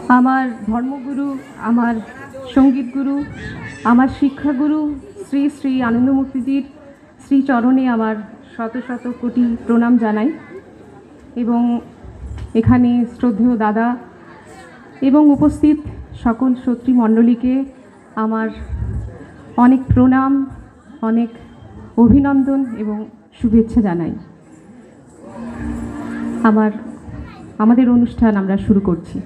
আমার ধর্মগুরু, আমার সঙ্গীত গুরু, আমার শিক্ষাগুরু শ্রী শ্রী আনন্দমূর্তিজির শ্রীচরণে আমার শত শত কোটি প্রণাম জানাই। এবং এখানে শ্রদ্ধেয় দাদা এবং উপস্থিত সকল শ্রোতৃমণ্ডলীকে আমার অনেক প্রণাম, অনেক অভিনন্দন এবং শুভেচ্ছা জানাই। আমাদের অনুষ্ঠান আমরা শুরু করছি।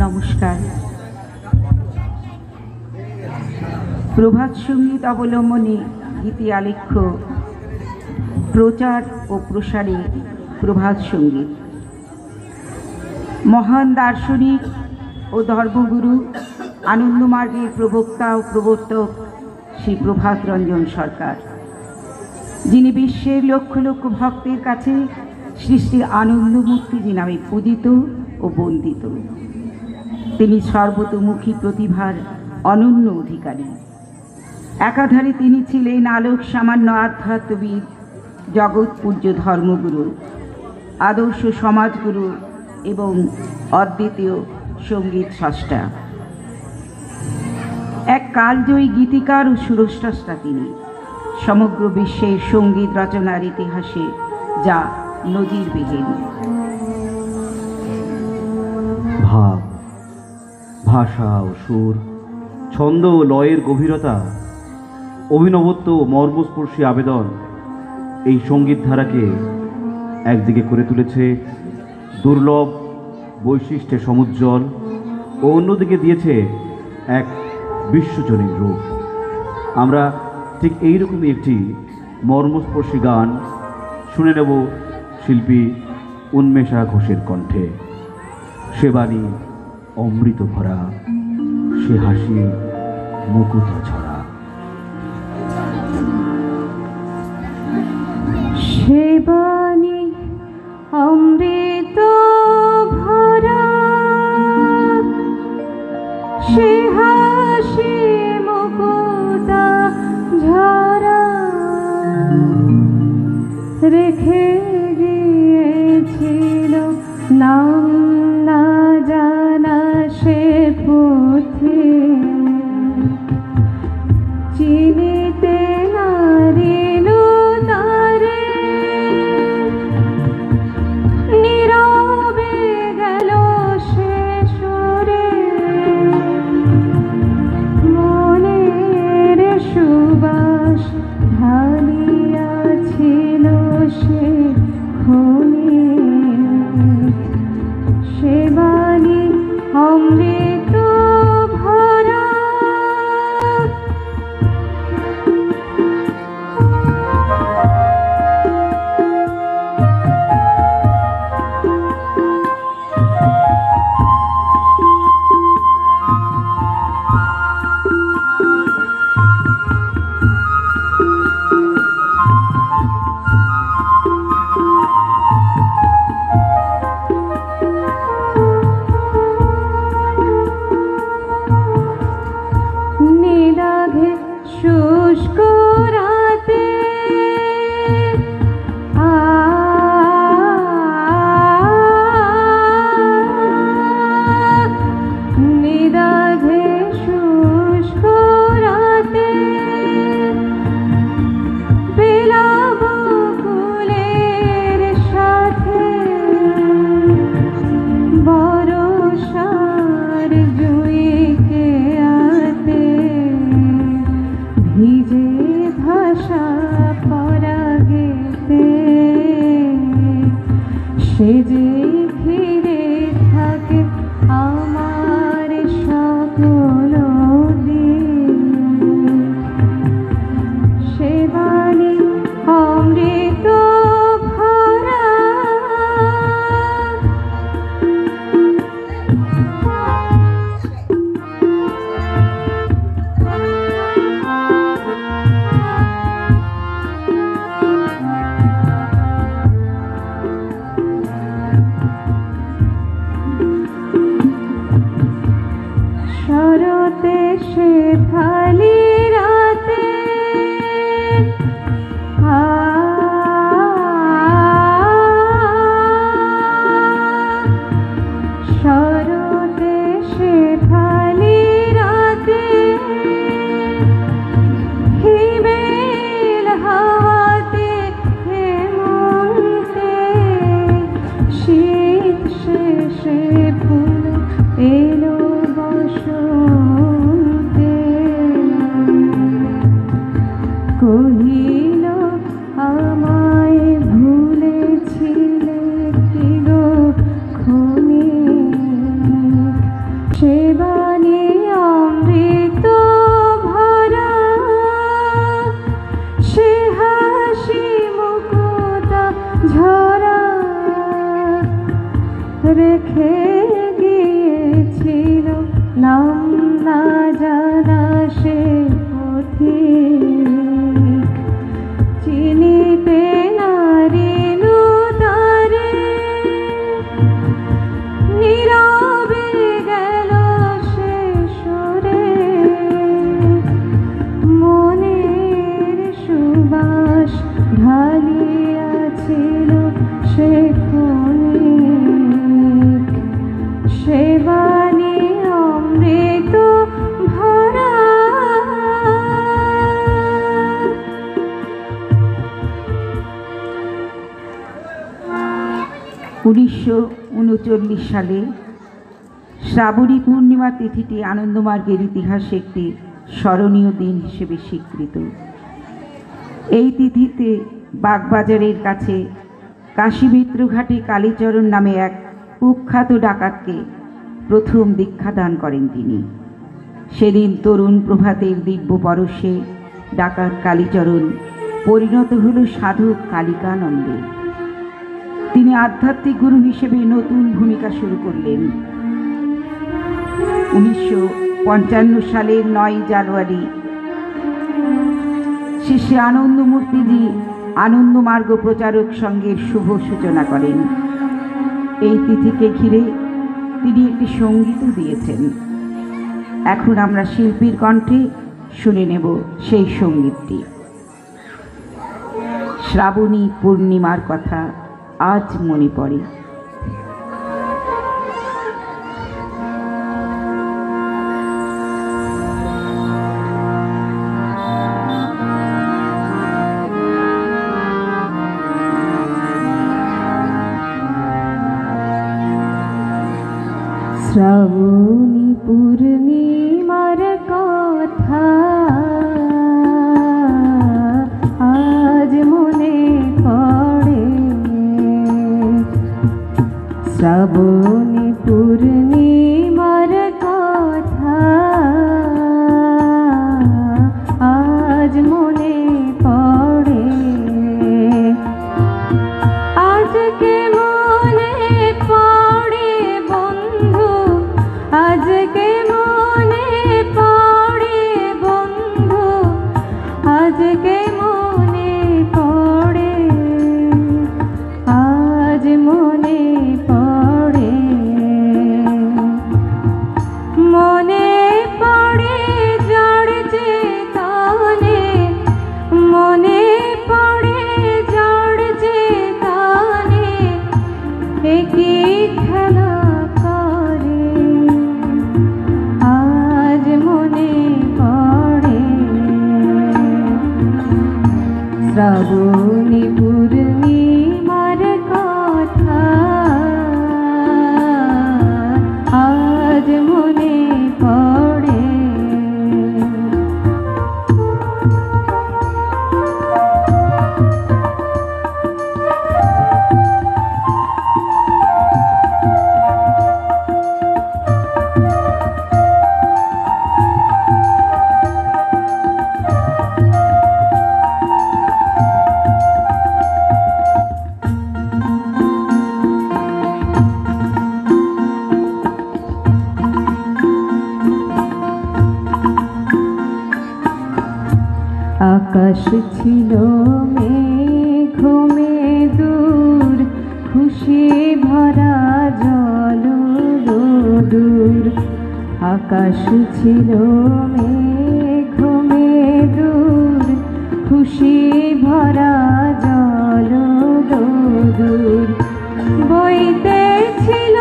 নমস্কার। প্রভাত সঙ্গীত অবলম্বনে গীতি আলেখ্য প্রচার ও প্রসারে প্রভাত সঙ্গীত। মহান দার্শনিক ও ধর্মগুরু আনন্দমার্গের প্রবক্তা ও প্রবর্তক শ্রী প্রভাত রঞ্জন সরকার, যিনি বিশ্বের লক্ষ লক্ষ ভক্তের কাছে শ্রী শ্রী আনন্দমূর্তিজি নামে পূজিত ও বন্দিত। তিনি সর্বতোমুখী প্রতিভার অনন্য অধিকারী। একাধারে তিনি ছিলেন আলোক সামান্য আধ্যাত্মবিদ, জগৎ পূজ্য ধর্মগুরু, আদর্শ সমাজগুরু এবং অদ্বিতীয় সঙ্গীত স্রষ্টা। এক কালজয়ী গীতিকার ও সুরস্রষ্টা তিনি, সমগ্র বিশ্বের সঙ্গীত রচনার ইতিহাসে যা নজিরবিহীন। ভাব, ভাষা ও সুর, ছন্দ ও লয়ের গভীরতা, অভিনবত্ব ও মর্মস্পর্শী আবেদন এই সঙ্গীত ধারাকে একদিকে করে তুলেছে দুর্লভ বৈশিষ্ট্যে সমুজ্জ্বল ও অন্যদিকে দিয়েছে এক বিশ্বজনীন রূপ। আমরা ঠিক এইরকমই একটি মর্মস্পর্শী গান শুনে নেব শিল্পী উন্মেষা ঘোষের কণ্ঠে। সে বাণী অমৃত ভরা, সে হাসি মুকুট ছড়া। সে বাণী অমৃত ভরা, সে হাসি মুকুট ঝরা, রেখে গিয়েছিল নাম না জানা সে পথে, চিনিতে নারিল তারে, নীরবে গেল সে সরে, মনের সুবাস ঢালিয়াছিল সে ক্ষণে। সে বাণী অমৃত ভরা, নিদাঘে শুষ্ক রাতে, নিদাঘে শুষ্ক রাতে, পেলাম কুলের সাথে, বরষার জুইকে আতে, ভিজে ভাষা পরাগেতে, সে যে ঘিরে থাকে আমার সকল দিন। সে বাণী অমৃত ভরা, কহিল আমায় ভুলেছিলে কি গো ক্ষণিক, সে বাণী অমৃত ভরা, সে হাসি মুকুতা ঝরা, রেখে গিয়েছিল নাম না জানা সে পথিক। চিনিতে নারিনু তারে, নীরবে গেল সে সরে, মনের সুবাস ঢালিয়াছিল সে ক্ষণিক, সে বাণী অমৃত ভরা। 1939 সালে শ্রাবণী পূর্ণিমা তিথিটি আনন্দমার্গের ইতিহাসে একটি স্মরণীয় দিন হিসেবে স্বীকৃত। এই তিথিতে বাগবাজারের কাছে কাশীবিদ্রুঘাটে কালীচরণ নামে এক কুখ্যাত ডাকাতকে প্রথম দীক্ষাদান করেন তিনি। সেদিন তরুণ প্রভাতের দিব্য পরশে ডাকাত কালীচরণ পরিণত হল সাধক কালিকানন্দে। তিনি আধ্যাত্মিক গুরু হিসেবে নতুন ভূমিকা শুরু করলেন। 1955 সালের 9 জানুয়ারি শেষে আনন্দমূর্তিজি আনন্দমার্গ প্রচারক সংঘের শুভ সূচনা করেন। এই তিথিকে ঘিরে তিনি একটি সঙ্গীতও দিয়েছেন। এখন আমরা শিল্পীর কণ্ঠে শুনে নেব সেই সঙ্গীতটি। শ্রাবণী পূর্ণিমার কথা আজ মনে পড়ে। শ্রাবণী পূর্ণিমার কথা আজ মনে পড়ে, শ্রাবণী পূর্ণিমার কথা আজ মনে পড়ে। আজকে মনে পড়ে বন্ধু, আজকে মনে পড়ে বন্ধু, আজকে মনে পড়ে, আজ মনে পড়ে, মনে পড়ে জড় চেতনে, মনে পড়ে জড় চেতনে, একই খেলা করে আজ মনে পড়ে। শ্রাবণী পূর্ণিমার কথা আজ মনে পড়ে। আকাশ ছিল মেঘ মেদুর, খুশি ভরা জল দূর। আকাশ ছিল মেঘ মেদুর, খুশি ভরা জল দূর। বইতে ছিল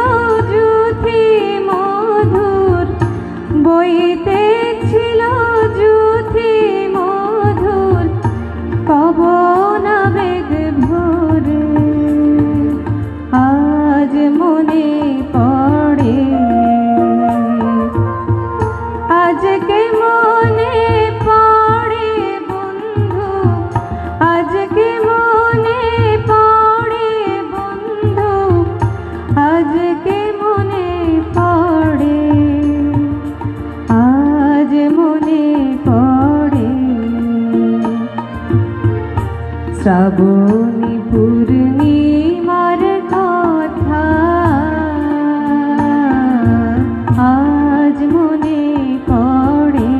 যুথি মধুর, বইতে ছিল যুথি মধুর, পবন বেগ ভোরে আজ মনে পড়ে। আজকে মনে পড়ে বন্ধু, শ্রাবণী পূর্ণিমার কথা আজ মনে পড়ে।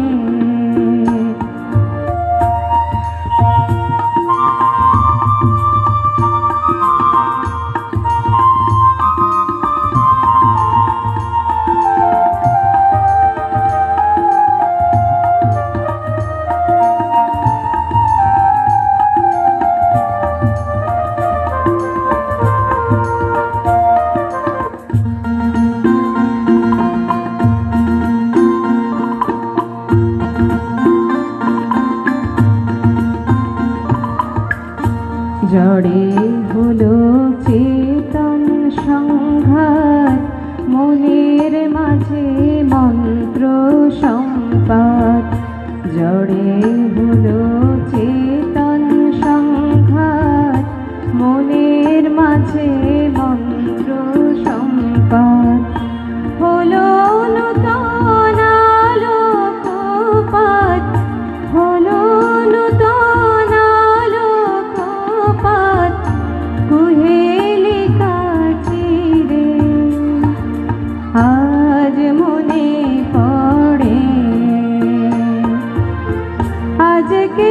জড়ে হলো চেতন সংঘাত, মনের মাঝে মন্ত্র সম্পাত। জড়ে হলো চেতন সংঘাত, মনের মাঝে মন্ত্র সম্পাত। হলো নূতন আলোকপাত, হলো নূতন আলোকপাত, কুহেলিকা চিরে আজ মনে পড়ে। আজকে